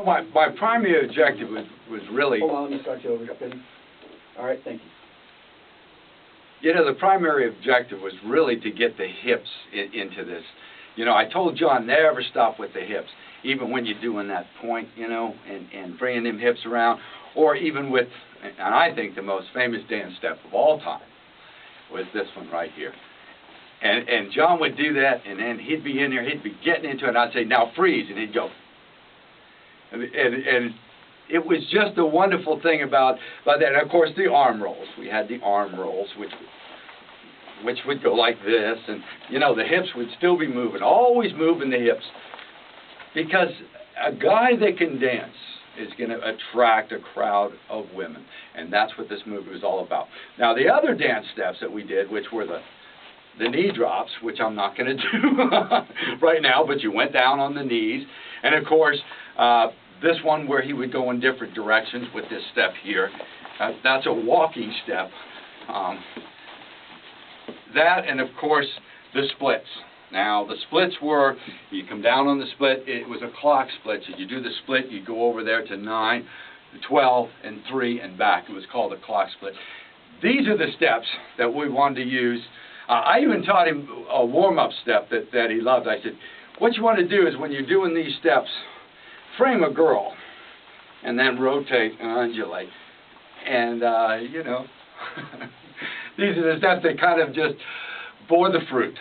my primary objective was really... Hold on, let me start you over. All right, thank you. You know, the primary objective was really to get the hips into this. You know, I told John, never stop with the hips, even when you're doing that point, you know, and bringing them hips around, or even with, and I think the most famous dance step of all time was this one right here. And John would do that, and then he'd be in there, he'd be getting into it, and I'd say, now freeze, and he'd go. And it was just a wonderful thing about that. And of course, the arm rolls. We had the arm rolls, which would go like this, and you know, the hips would still be moving, always moving the hips, because a guy that can dance is going to attract a crowd of women, and that's what this movie was all about. Now, the other dance steps that we did, which were the knee drops, which I'm not going to do right now, but you went down on the knees, and of course, this one where he would go in different directions with this step here, that's a walking step. That, and of course, the splits. Now, the splits were, you come down on the split, it was a clock split. So you do the split, you go over there to 9, 12, and 3, and back. It was called a clock split. These are the steps that we wanted to use. I even taught him a warm-up step that he loved. I said, what you want to do is when you're doing these steps, frame a girl, and then rotate and undulate. And, you know, these are the steps that kind of just bore the fruit.